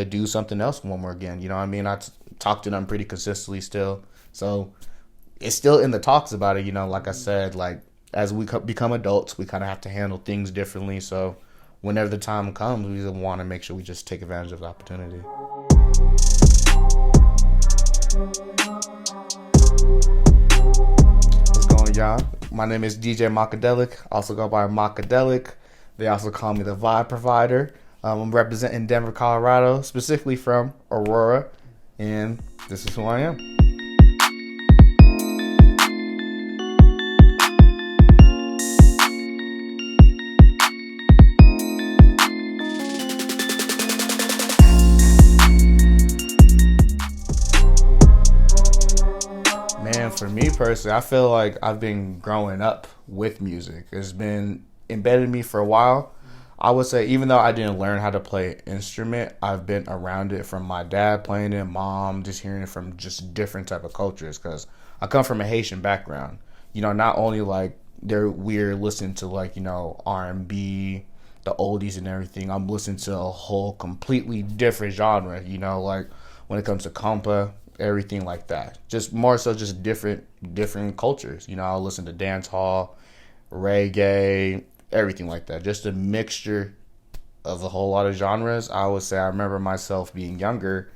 to do something else when we're again. You know what I mean? Talk to them pretty consistently still. So it's still in the talks about it. You know, like I said, like as we become adults, we kind of have to handle things differently. So whenever the time comes, we want to make sure we just take advantage of the opportunity. What's going, y'all? My name is DJ Machadellic, also go by Machadellic. They also call me the Vibe Provider. I'm representing Denver, Colorado, specifically from Aurora, and this is who I am. Man, for me personally, I feel like I've been growing up with music. It's been embedded in me for a while. I would say even though I didn't learn how to play an instrument, I've been around it from my dad playing it, mom, just hearing it from just different type of cultures because I come from a Haitian background. You know, not only like we're listening to like, you know, R&B, the oldies and everything. I'm listening to a whole completely different genre, you know, like when it comes to compa, everything like that. Just more so just different cultures. You know, I'll listen to dance hall, reggae, everything like that. Just a mixture of a whole lot of genres. I would say I remember myself being younger.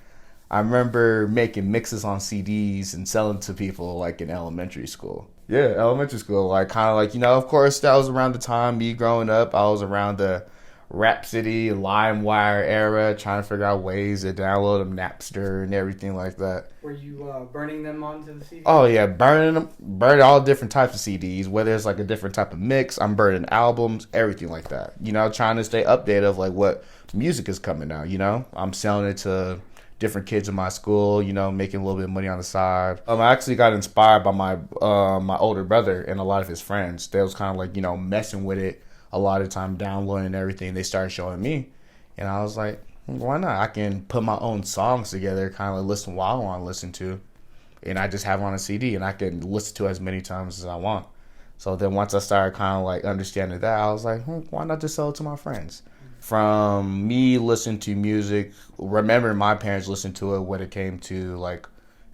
I remember making mixes on CDs and selling to people like in elementary school. Yeah, elementary school. Like kind of like, you know, of course that was around the time me growing up. I was around the Rhapsody, LimeWire era, trying to figure out ways to download them, Napster and everything like that. Were you burning them onto the CD? Oh yeah, burning all different types of CDs, whether it's like a different type of mix, I'm burning albums, everything like that. You know, trying to stay updated of like what music is coming out, you know? I'm selling it to different kids in my school, you know, making a little bit of money on the side. I actually got inspired by my older brother and a lot of his friends. They was kind of like, you know, messing with it a lot of time, downloading everything. They started showing me, and I was like, why not? I can put my own songs together, kind of like listen what I want to listen to, and I just have it on a CD, and I can listen to it as many times as I want. So then once I started kind of like understanding that, I was like, why not just sell it to my friends? From me listening to music, remember my parents listened to it when it came to like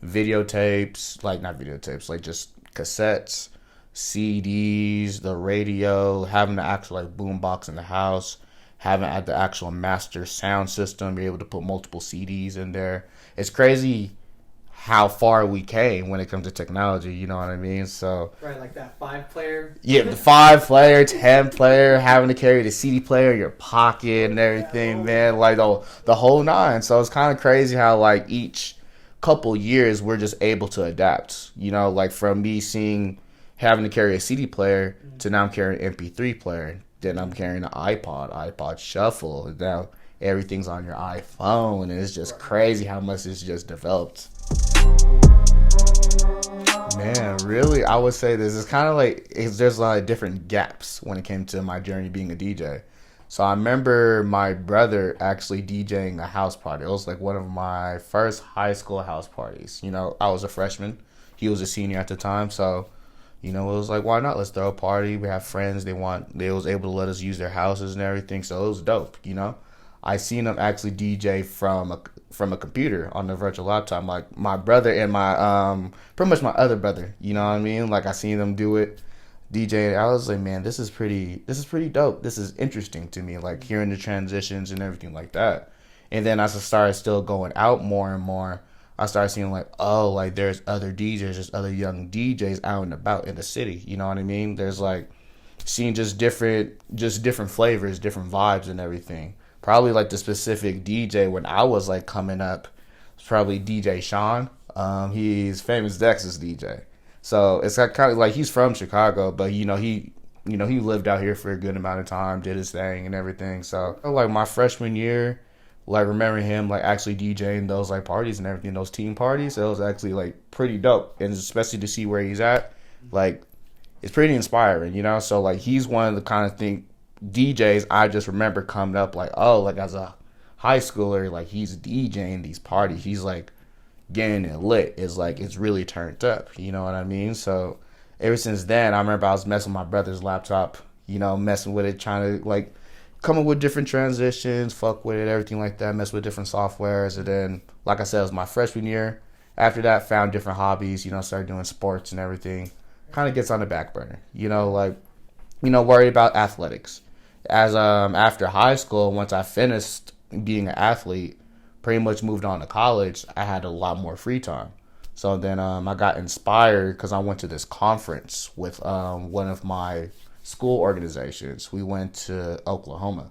videotapes, like not videotapes, like just cassettes, CDs, the radio, having the actual like boombox in the house, having the actual master sound system, be able to put multiple CDs in there. It's crazy how far we came when it comes to technology, you know what I mean? So right, like that 5-player. Yeah, the 5-player, 10-player, having to carry the CD player in your pocket and everything, man, like the whole nine. So it's kind of crazy how like each couple years we're just able to adapt, you know, like from me having to carry a CD player to now I'm carrying an MP3 player. Then I'm carrying an iPod Shuffle. Now everything's on your iPhone, and it's just crazy how much it's just developed. Man, really, I would say this is kind of like there's a lot of different gaps when it came to my journey being a DJ. So I remember my brother actually DJing a house party. It was like one of my first high school house parties. You know, I was a freshman. He was a senior at the time, so you know, it was like, why not? Let's throw a party. We have friends. They was able to let us use their houses and everything. So it was dope, you know. I seen them actually DJ from a computer on the virtual laptop. Like my brother and my pretty much my other brother. You know what I mean? Like I seen them do it, DJ. I was like, man, this is pretty dope. This is interesting to me. Like hearing the transitions and everything like that. And then as I started still going out more and more, I started seeing like, oh, like there's other DJs, there's other young DJs out and about in the city. You know what I mean? There's like seeing just different flavors, different vibes and everything. Probably like the specific DJ when I was like coming up was probably DJ Sean. He's famous Texas DJ. So it's kind of like he's from Chicago, but he lived out here for a good amount of time, did his thing and everything. So like my freshman year, like remembering him like actually DJing those like parties and everything, those team parties, it was actually like pretty dope. And especially to see where he's at, like it's pretty inspiring, you know. So like he's one of the kind of DJs I just remember coming up like, oh, like as a high schooler, like he's DJing these parties, he's like getting it lit. It's like it's really turned up, you know what I mean? So ever since then, I remember I was messing with my brother's laptop, you know, messing with it, trying to like come up with different transitions, fuck with it, everything like that, mess with different softwares. And then, like I said, it was my freshman year. After that, found different hobbies, started doing sports and everything. Kind of gets on the back burner, like, worried about athletics. As after high school, once I finished being an athlete, pretty much moved on to college, I had a lot more free time. So then I got inspired because I went to this conference with one of my school organizations. We went to Oklahoma.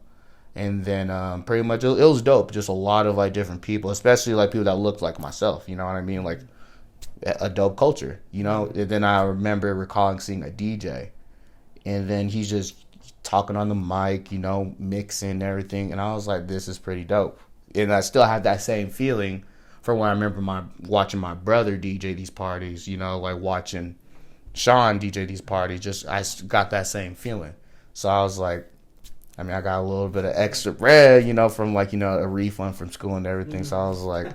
And then pretty much it was dope. Just a lot of like different people, especially like people that looked like myself. You know what I mean? Like a dope culture. And then I remember recalling seeing a DJ, and then he's just talking on the mic, mixing and everything. And I was like, this is pretty dope. And I still have that same feeling from when I remember watching my brother DJ these parties. Like watching Sean DJ these parties. I got that same feeling. So I was like, I got a little bit of extra bread, from like, a refund from school and everything. So I was like,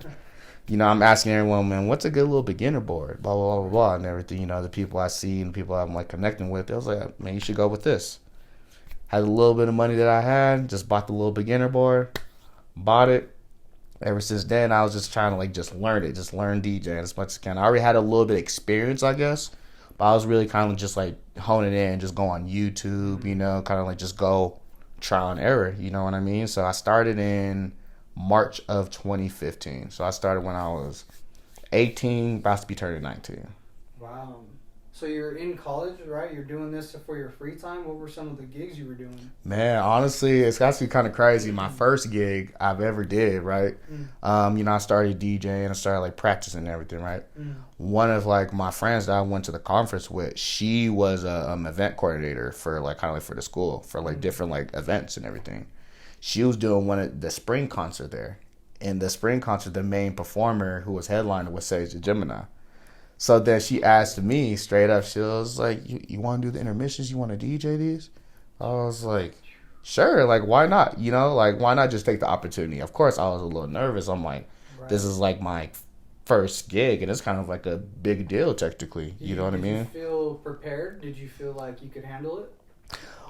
I'm asking everyone, man, what's a good little beginner board? Blah, blah, blah, blah, and everything. The people I see and the people I'm like connecting with, they was like, man, you should go with this. Had a little bit of money that I had, just bought the little beginner board, bought it. Ever since then, I was just trying to like just learn it, just learn DJing as much as I can. I already had a little bit of experience, I guess, but I was really kind of just like honing in, just go on YouTube, kind of like just go trial and error, you know what I mean? So I started in March of 2015. So I started when I was 18, about to be turning 19. Wow. So you're in college, right? You're doing this for your free time. What were some of the gigs you were doing? Man, honestly, it's actually kind of crazy. My first gig I've ever did, right? I started DJing. I started like practicing and everything, right? One of like my friends that I went to the conference with, she was a event coordinator for like kind of like for the school for like different like events and everything. She was doing one of the spring concert there. In the spring concert, the main performer who was headliner was Sage the Gemini. So then she asked me straight up, she was like, you want to do the intermissions? You want to DJ these? I was like, sure. Like, why not? Like, why not just take the opportunity? Of course, I was a little nervous. I'm like, This is like my first gig, and it's kind of like a big deal, technically. You know what I mean? Did you feel prepared? Did you feel like you could handle it?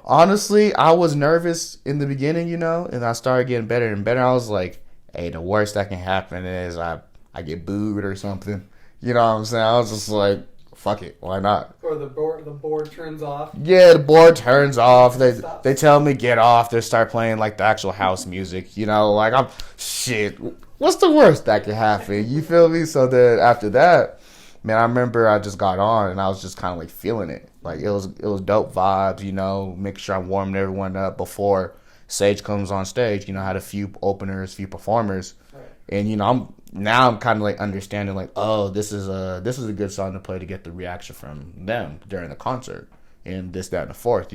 Honestly, I was nervous in the beginning, and I started getting better and better. I was like, hey, the worst that can happen is I get booed or something. You know what I'm saying? I was just like, fuck it, why not? Or the board turns off. Yeah, the board turns off. They tell me get off. They start playing like the actual house music. Like I'm shit. What's the worst that could happen? You feel me? So then after that, man, I remember I just got on and I was just kind of like feeling it. Like it was dope vibes. Make sure I'm warming everyone up before Sage comes on stage. I had a few openers, few performers, and I'm kind of like understanding like, oh, this is a good song to play to get the reaction from them during the concert and this, that, and the fourth,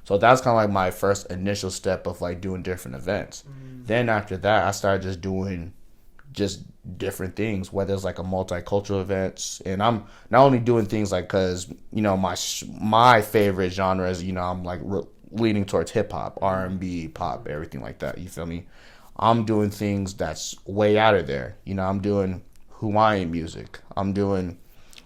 So that's kind of like my first initial step of like doing different events. Then after that, I started just doing just different things, whether it's like a multicultural events, and I'm not only doing things like because my favorite genres, I'm like leaning towards hip hop, R&B, pop, everything like that. You feel me? I'm doing things that's way out of there. I'm doing Hawaiian music. I'm doing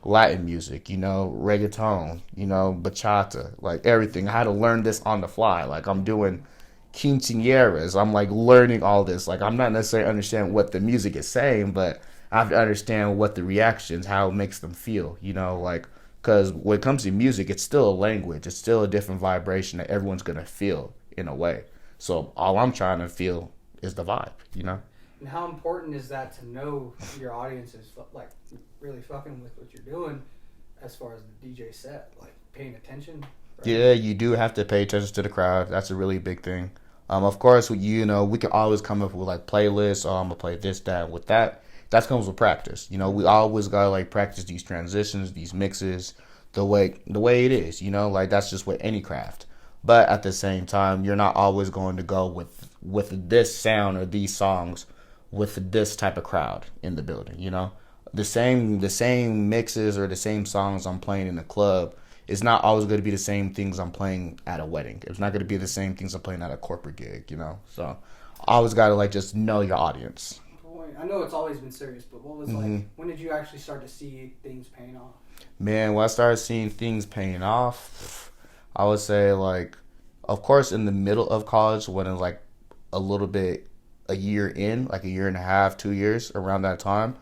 Latin music, reggaeton, bachata, like everything. I had to learn this on the fly. Like I'm doing quinceañeras. I'm like learning all this. Like I'm not necessarily understanding what the music is saying, but I have to understand what the reactions, how it makes them feel, like, because when it comes to music, it's still a language. It's still a different vibration that everyone's going to feel in a way. So all I'm trying to feel is the vibe, And how important is that to know your audience is like really fucking with what you're doing as far as the DJ set, like paying attention? Right? Yeah, you do have to pay attention to the crowd. That's a really big thing. Of course, we can always come up with like playlists. Oh, I'm gonna play this, that, with that. That comes with practice. We always gotta like practice these transitions, these mixes, the way it is. Like that's just with any craft. But at the same time, you're not always going to go with this sound or these songs with this type of crowd in the building. The same mixes or the same songs I'm playing in the club. It's not always going to be the same things I'm playing at a wedding. It's not going to be the same things I'm playing at a corporate gig, So I always got to like just know your audience. Boy, I know it's always been serious, but what was like, when did you actually start to see things paying off? Man, when I started seeing things paying off, I would say like Of course, in the middle of college, when it's like a little bit a year in, like a year and a half, 2 years around that time.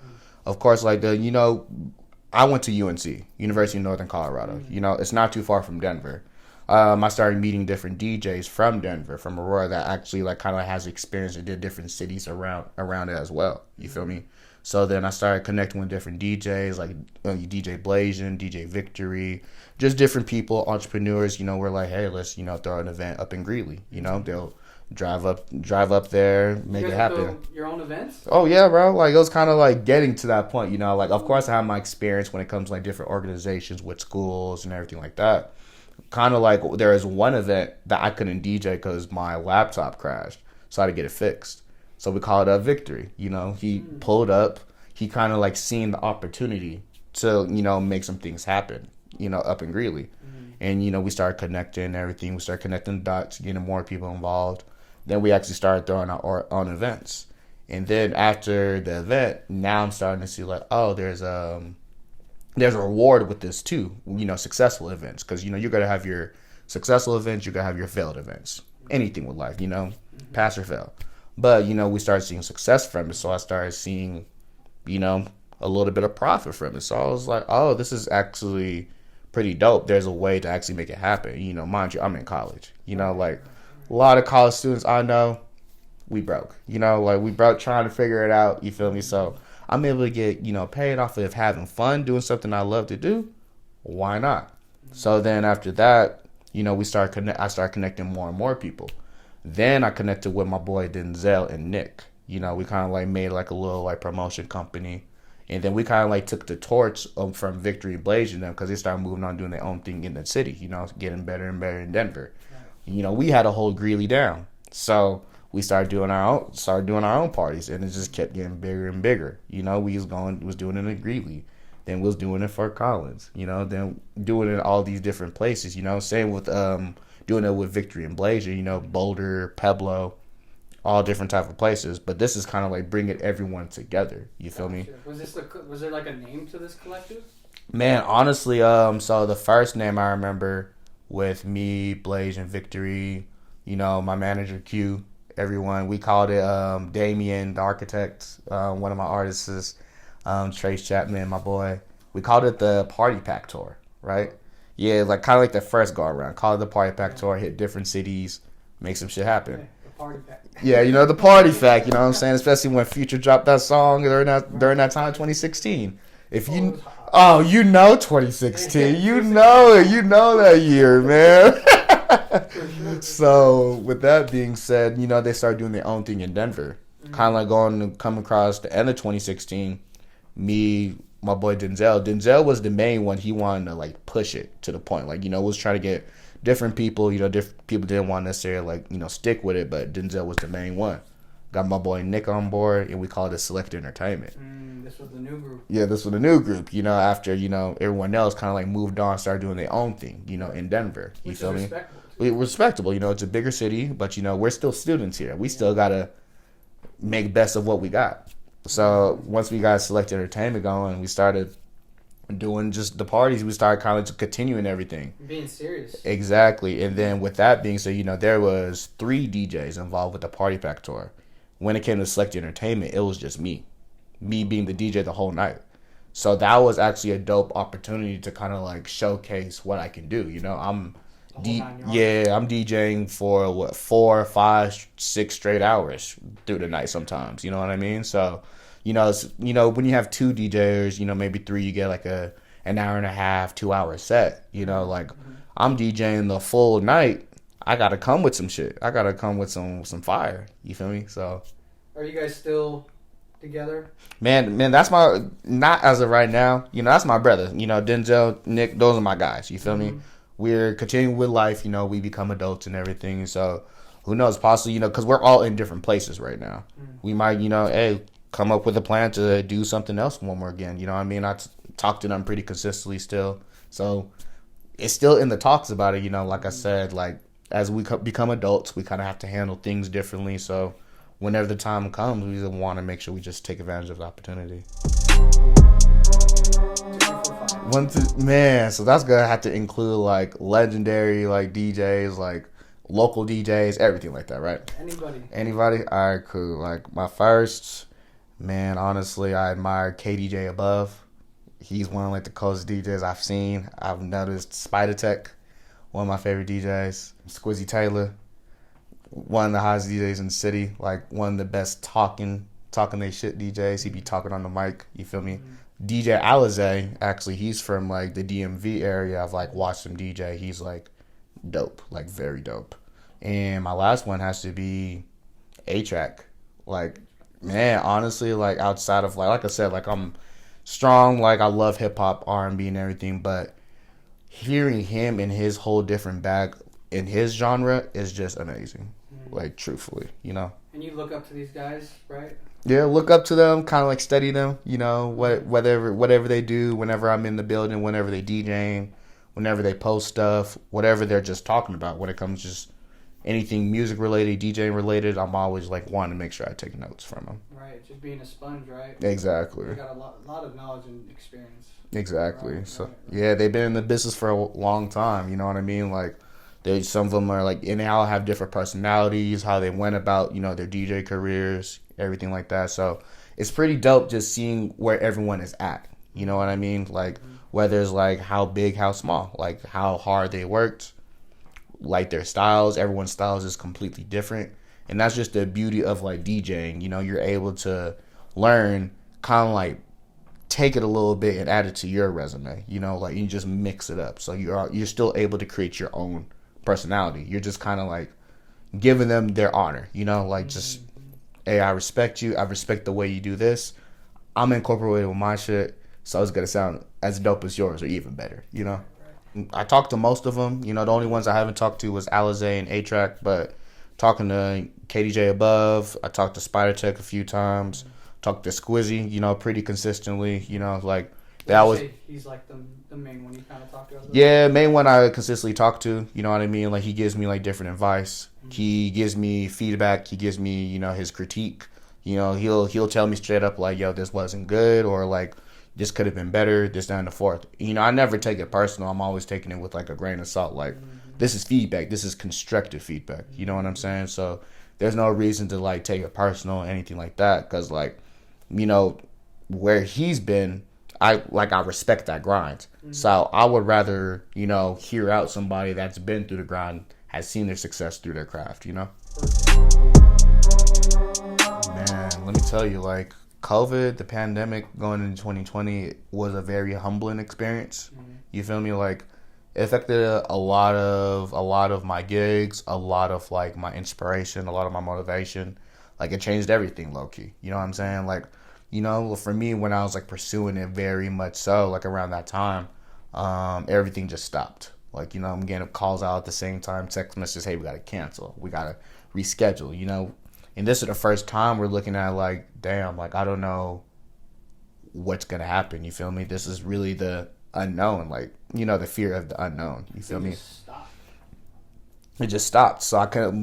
Of course, like I went to UNC, University of Northern Colorado. You know, it's not too far from Denver. I started meeting different DJs from Denver, from Aurora, that actually like kind of has experience and did different cities around it as well. You feel me? So then I started connecting with different DJs, like DJ Blasian, DJ Victory, just different people, entrepreneurs. You know, we're like, hey, let's throw an event up in Greeley. You know, they'll drive up there, make it happen. Your own events? Oh yeah, bro. Like it was kind of like getting to that point. You know, like of course I have my experience when it comes to like different organizations with schools and everything like that. Kind of like there is one event that I couldn't DJ because my laptop crashed, so I had to get it fixed. So we called up Victory. You know, he pulled up. He kind of like seen the opportunity to make some things happen. You know, up in Greeley, and we started connecting and everything. We started connecting the dots, getting more people involved. Then we actually started throwing our own events, and then after the event, now I'm starting to see like, oh, there's a reward with this too. Successful events, because you're gonna have your successful events, you're gonna have your failed events. Anything with life, pass or fail. But we started seeing success from it, so I started seeing, a little bit of profit from it. So I was like, oh, this is actually pretty dope. There's a way to actually make it happen. Mind you, I'm in college. Like a lot of college students I know, we broke. Like we broke trying to figure it out. You feel me? So I'm able to get, paid off of having fun, doing something I love to do. Why not? So then after that, I started connecting more and more people. Then I connected with my boy Denzel and Nick. We kind of like made like a little like promotion company. And then we kind of like took the torch from Victory Blasian them, because they started moving on doing their own thing in the city, getting better and better in Denver. We had a whole Greeley down. So we started doing our own parties, and it just kept getting bigger and bigger. We was doing it in Greeley. Then we was doing it for Collins, then doing it in all these different places, same with doing it with Victory and Blasian, Boulder, Pueblo, all different type of places. But this is kind of like bringing everyone together. You feel me? Was there like a name to this collective? Man, honestly, so the first name I remember with me, Blasian, Victory, my manager Q, everyone, we called it Damien, the architect, one of my artists is Trace Chapman, my boy. We called it the Party Pack Tour, right? Yeah, like kind of like the first go around. Call it the Party Pack Tour, hit different cities, make some shit happen. Okay. Party pack. Yeah, the party fact, what I'm saying? Especially when Future dropped that song during that time, 2016. If you, 2016, you know that year, man. So with that being said, they started doing their own thing in Denver. Kind of like come across the end of 2016. Me, my boy Denzel was the main one. He wanted to like push it to the point, like was trying to get different people, different people didn't want to necessarily like, stick with it, but Denzel was the main one. Got my boy Nick on board, and we called it Select Entertainment. This was the new group. Yeah, this was the new group, after, everyone else kind of like moved on, started doing their own thing, in Denver. You feel me? Respectable, it's a bigger city, but, we're still students here. We still got to make best of what we got. So once we got Select Entertainment going, we started doing just the parties. We started kind of continuing everything. Being serious. Exactly. And then with that being said, there was 3 DJs involved with the Party Pack Tour. When it came to Select Entertainment, it was just me being the DJ the whole night. So that was actually a dope opportunity to kind of like showcase what I can do. I'm DJing for 4, 5, 6 straight hours through the night sometimes. You know what I mean? So when you have 2 DJs, maybe 3, you get like an hour and a half, 2 hour set. Like I'm DJing the full night. I gotta come with some shit. I gotta come with some fire. You feel me? So, are you guys still together? Man, that's not as of right now. That's my brother. Denzel, Nick, those are my guys. You feel me? We're continuing with life. We become adults and everything. So, who knows? Possibly, because we're all in different places right now. We might, come up with a plan to do something else when we're again. I talk to them pretty consistently still. So it's still in the talks about it. Like I said, like as we become adults, we kind of have to handle things differently. So whenever the time comes, we want to make sure we just take advantage of the opportunity. So that's gonna have to include like legendary like DJs like local DJs, everything like that, right? Anybody? All right, cool. Like my first, man, honestly, I admire KDJ Above. He's one of like the coolest DJs I've seen. I've noticed Spider Tech, one of my favorite DJs. Squizzy Taylor, one of the hottest DJs in the city. Like one of the best talking they shit DJs. He be talking on the mic. You feel me? DJ Alizé, actually, he's from like the DMV area. I've like watched him DJ. He's like dope, like very dope. And my last one has to be A-Track. Like, man, honestly, like outside of like I said, like I'm strong, like I love hip hop, R&B and everything, but hearing him in his whole different bag in his genre is just amazing. Like truthfully, you know. And you look up to these guys, right? Yeah, look up to them, kind of like study them, you know, whatever they do, whenever I'm in the building, whenever they DJing, whenever they post stuff, whatever they're just talking about. When it comes to just anything music related, DJing related, I'm always like wanting to make sure I take notes from them. Right, just being a sponge, right? Exactly. They got a lot of knowledge and experience. Exactly. Yeah, they've been in the business for a long time. You know what I mean? Like, some of them are like, and they all have different personalities, how they went about, you know, their DJ careers, everything like that. So it's pretty dope just seeing where everyone is at. You know what I mean? Like, whether it's like how big, how small, like how hard they worked, like their styles. Everyone's styles is completely different. And that's just the beauty of like DJing. You know, you're able to learn, kind of like take it a little bit and add it to your resume. You know, like you just mix it up. So you're still able to create your own personality. You're just kind of like giving them their honor. You know, like just, hey, I respect you. I respect the way you do this. I'm incorporated with my shit, so it's gonna sound as dope as yours or even better. You know. I talked to most of them. You know, the only ones I haven't talked to was Alizé and A-Track, but talking to KDJ Above, I talked to Spider Tech a few times, talked to Squizzy, you know, pretty consistently, you know, like that was... He's like the main one you kind of talk to? Yeah, main one I consistently talk to, you know what I mean? Like, he gives me, like, different advice. He gives me feedback. He gives me, you know, his critique. You know, he'll tell me straight up, like, yo, this wasn't good, or, like, this could have been better, this, that, and the fourth. You know, I never take it personal. I'm always taking it with, like, a grain of salt. Like, this is feedback. This is constructive feedback. You know what I'm saying? So there's no reason to, like, take it personal or anything like that. Because, like, you know, where he's been, I respect that grind. So I would rather, you know, hear out somebody that's been through the grind, has seen their success through their craft, you know? Man, let me tell you, like, COVID, the pandemic going into 2020 was a very humbling experience. You feel me? Like, it affected a lot of my gigs, a lot of like my inspiration, a lot of my motivation. Like, it changed everything low key. You know what I'm saying? Like, you know, for me, when I was like pursuing it very much so, like around that time, everything just stopped. Like, you know, I'm getting calls out at the same time, text messages, hey, we gotta cancel, we gotta reschedule, you know. And this is the first time we're looking at, like, damn, like, I don't know what's going to happen, you feel me? This is really the unknown, like, you know, the fear of the unknown, you feel me? It just stopped. So I couldn't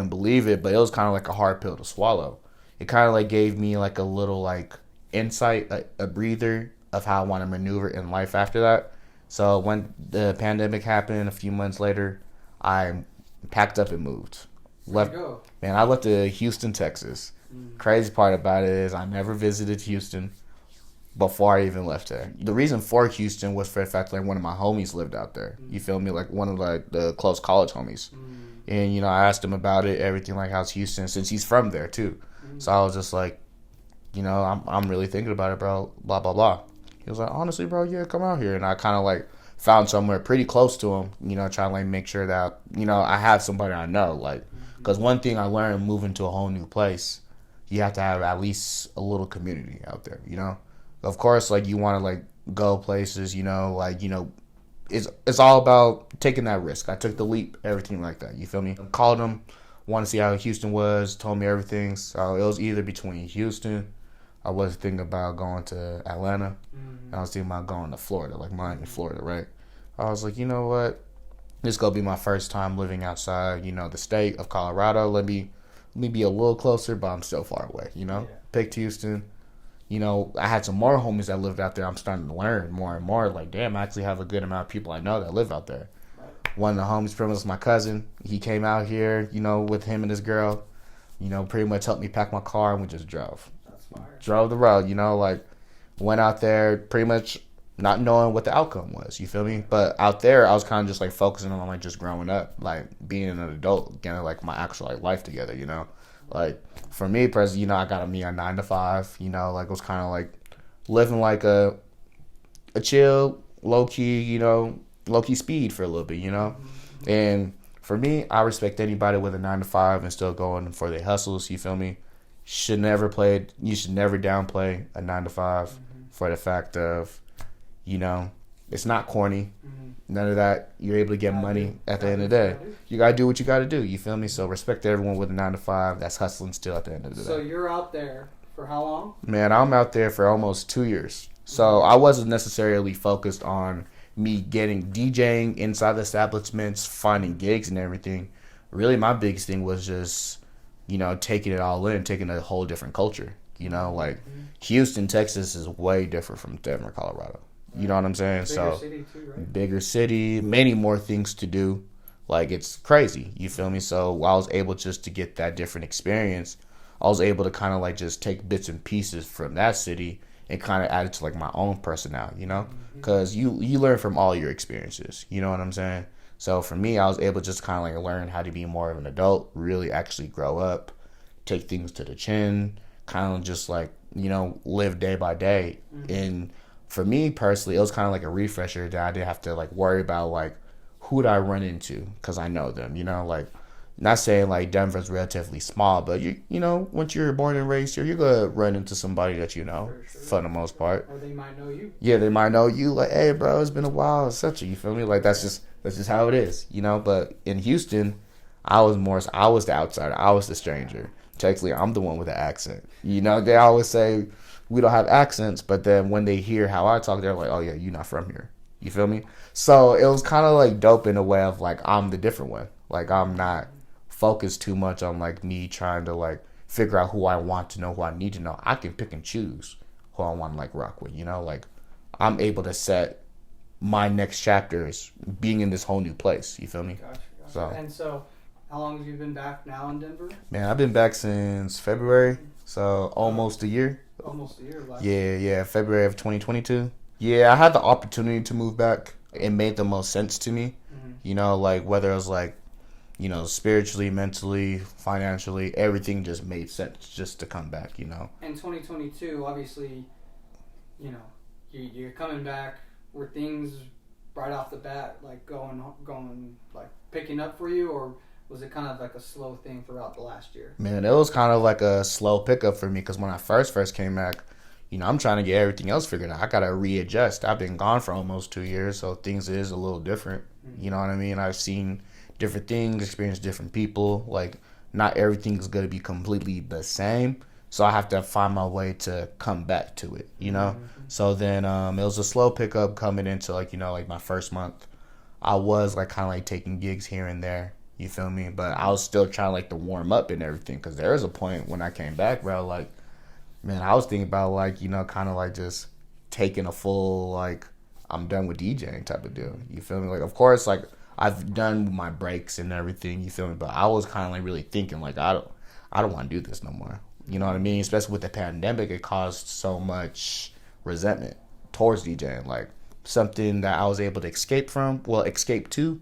believe it, but it was kind of like a hard pill to swallow. It kind of, like, gave me, like, a little, like, insight, a breather of how I want to maneuver in life after that. So when the pandemic happened a few months later, I packed up and moved. Man, I left to Houston, Texas. Crazy part about it is I never visited Houston before I even left there. The reason for Houston was for the fact like one of my homies lived out there. You feel me? Like one of like the close college homies. And you know, I asked him about it, everything, like how's Houston, since he's from there too. So I was just like, you know, I'm really thinking about it, bro. Blah blah blah. He was like, honestly, bro, yeah, come out here. And I kind of like found somewhere pretty close to him. You know, trying to like make sure that you know I have somebody I know, like. Because one thing I learned moving to a whole new place, you have to have at least a little community out there, you know? Of course, like, you want to, like, go places, you know, like, you know, it's all about taking that risk. I took the leap, everything like that, you feel me? Called him, wanted to see how Houston was, told me everything. So it was either between Houston, I was thinking about going to Atlanta, and I was thinking about going to Florida, like Miami, Florida, right? I was like, you know what? This is going to be my first time living outside, you know, the state of Colorado. Let me be a little closer, but I'm still far away, you know? Yeah. Picked Houston. You know, I had some more homies that lived out there. I'm starting to learn more and more. Like, damn, I actually have a good amount of people I know that live out there. one of the homies, pretty much my cousin, he came out here, with him and his girl, pretty much helped me pack my car, and we just drove. That's fire. Drove the road, like, went out there pretty much not knowing what the outcome was, you feel me? But out there, I was kind of just, like, focusing on, like, just growing up, like, being an adult, getting, like, my actual, like, life together, Like, for me, personally, I got me a 9 to 5, like, it was kind of, like, living, like, a chill, low-key, low-key speed for a little bit, And for me, I respect anybody with a 9 to 5 and still going for their hustles, you feel me? You should never downplay a 9 to 5 for the fact of, it's not corny. None of that. You're able to get money at the end of the day. You got to do what you got to do. You feel me? So respect everyone with a 9 to 5 that's hustling still at the end of the day. So you're out there for how long? Man, I'm out there for almost 2 years. So I wasn't necessarily focused on me getting DJing inside the establishments, finding gigs and everything. Really, my biggest thing was just, taking it all in, taking a whole different culture. Like Houston, Texas is way different from Denver, Colorado. You know what I'm saying? Bigger city too, right? Bigger city, many more things to do. Like, it's crazy. You feel me? So I was able just to get that different experience. I was able to kind of like just take bits and pieces from that city and kind of add it to like my own personality, because you learn from all your experiences. You know what I'm saying? So for me, I was able to just kind of like learn how to be more of an adult, really actually grow up, take things to the chin, kind of just like, live day by day. And for me personally, it was kind of like a refresher that I didn't have to like worry about like who do I run into, because I know them, like, not saying like Denver's relatively small, but once you're born and raised here, you're gonna run into somebody that for the most part. Or they might know you. Yeah, they might know you. Like, hey, bro, it's been a while, etc. You feel me? Like, that's just how it is, But in Houston, I was the outsider. I was the stranger. Technically, I'm the one with the accent. They always say we don't have accents, but then when they hear how I talk, they're like, oh yeah, you're not from here. You feel me? So it was kind of like dope in a way of like I'm the different one. Like, I'm not focused too much on like me trying to like figure out who I want to know, who I need to know. I can pick and choose who I want to like rock with, like I'm able to set my next chapters being in this whole new place. You feel me? Gotcha. And so how long have you been back now in Denver? Man, I've been back since February, so almost a year. Almost a year. Yeah, February of 2022. Yeah, I had the opportunity to move back. It made the most sense to me. Like whether it was like, spiritually, mentally, financially, everything just made sense just to come back, In 2022, obviously, you're coming back. Were things right off the bat like going like picking up for you, or was it kind of like a slow thing throughout the last year? Man, it was kind of like a slow pickup for me because when I first came back, I'm trying to get everything else figured out. I got to readjust. I've been gone for almost 2 years, so things is a little different. You know what I mean? I've seen different things, experienced different people. Like, not everything is going to be completely the same. So I have to find my way to come back to it, So then it was a slow pickup coming into, like, like my first month. I was, like, kind of, like, taking gigs here and there. You feel me? But I was still trying, like, to warm up and everything. Because there was a point when I came back where, like, man, I was thinking about, like, kind of, like, just taking a full, like, I'm done with DJing type of deal. You feel me? Like, of course, like, I've done my breaks and everything, you feel me? But I was kind of, like, really thinking, like, I don't want to do this no more. You know what I mean? Especially with the pandemic, it caused so much resentment towards DJing. Like, something that I was able to escape to,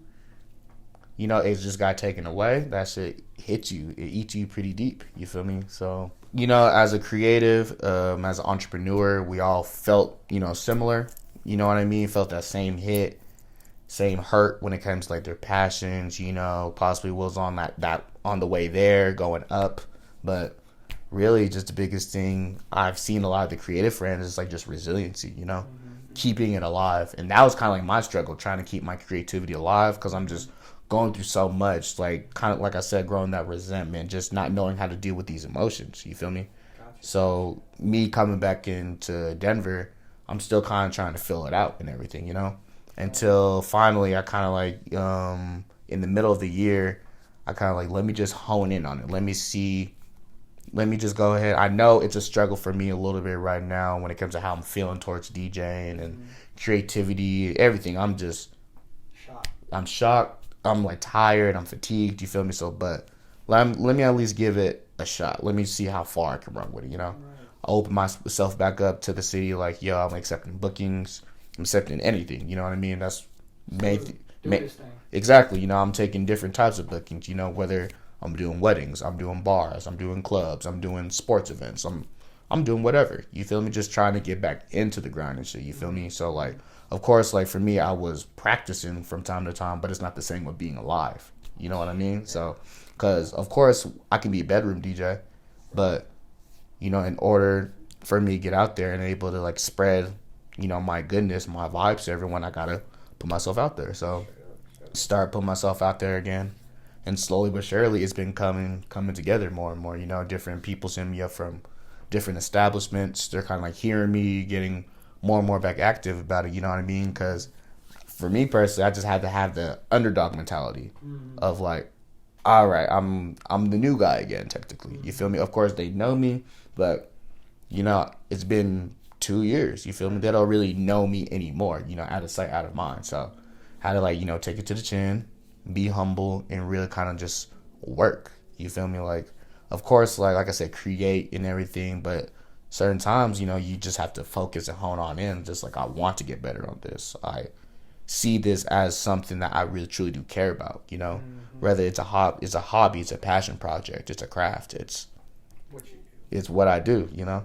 it just got taken away. That shit hits you. It eats you pretty deep. You feel me? So, as a creative, as an entrepreneur, we all felt, similar. You know what I mean? Felt that same hit, same hurt when it comes to, like, their passions, possibly was on that on the way there, going up. But really, just the biggest thing I've seen a lot of the creative friends is, like, just resiliency, keeping it alive. And that was kind of like my struggle, trying to keep my creativity alive, because I'm just going through so much, like, kind of like I said, growing that resentment, just not knowing how to deal with these emotions. You feel me? Gotcha. So me coming back into Denver, I'm still kind of trying to fill it out and everything, until finally I kind of like, in the middle of the year, I kind of like, let me just hone in on it. Let me just go ahead. I know it's a struggle for me a little bit right now when it comes to how I'm feeling towards DJing and creativity, everything. I'm shocked. I'm like tired, I'm fatigued, you feel me? So, but let me at least give it a shot. Let me see how far I can run with it, you know? Right. I open myself back up to the city, like, yo, I'm accepting bookings, I'm accepting anything, you know what I mean? That's Do this thing. exactly, you know, I'm taking different types of bookings, you know, whether I'm doing weddings, I'm doing bars, I'm doing clubs, I'm doing sports events, I'm doing whatever. You feel me? Just trying to get back into the grind and shit. You feel me? So like, of course, like for me, I was practicing from time to time, but it's not the same with being alive. You know what I mean? So, because of course I can be a bedroom DJ, but you know, in order for me to get out there and able to like spread, you know, my goodness, my vibes to everyone, I gotta put myself out there. So, start putting myself out there again. And slowly but surely, it's been coming together more and more. You know, different people send me up from different establishments. They're kind of like hearing me, getting more and more back active about it. You know what I mean? Because for me personally, I just had to have the underdog mentality of like, all right, I'm the new guy again. Technically, you feel me? Of course, they know me, but you know, it's been 2 years. You feel me? They don't really know me anymore. You know, out of sight, out of mind. So, how to like, you know, take it to the chin, be humble, and really kind of just work. You feel me? Like, of course, like I said, create and everything, but certain times, you know, you just have to focus and hone on in. Just like, I want to get better on this. I see this as something that I really truly do care about. You know, whether it's a hobby, it's a passion project, it's a craft, it's What you do. it's what I do. You know,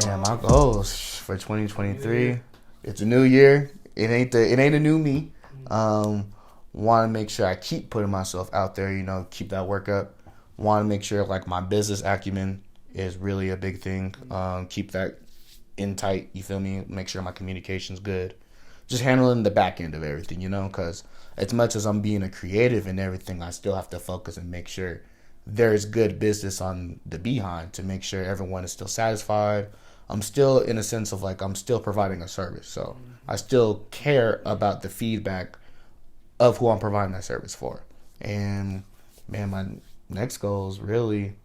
man, my goals for 2023. It's a new year. It ain't a new me. Want to make sure I keep putting myself out there, you know, keep that work up. Want to make sure like my business acumen is really a big thing. Keep that in tight, you feel me? Make sure my communication's good. Just handling the back end of everything, you know, because as much as I'm being a creative and everything, I still have to focus and make sure there's good business on the behind to make sure everyone is still satisfied. I'm still in a sense of like I'm still providing a service. So I still care about the feedback of who I'm providing that service for. And man, my next goal is really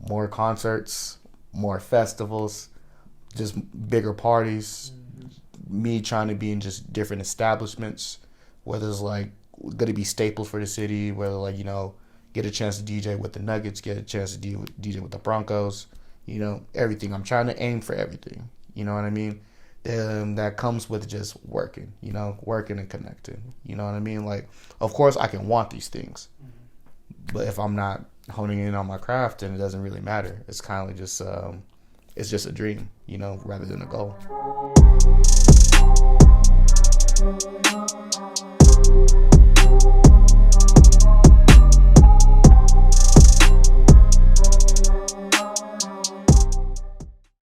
more concerts, more festivals, just bigger parties, me trying to be in just different establishments, whether it's like going to be staples for the city, whether like, you know, get a chance to DJ with the Nuggets, get a chance to DJ with the Broncos, you know, everything. I'm trying to aim for everything. You know what I mean? That comes with just working, you know, working and connecting. You know what I mean? Like, of course, I can want these things, but if I'm not honing in on my craft, then it doesn't really matter. It's kind of like just, it's just a dream, you know, rather than a goal.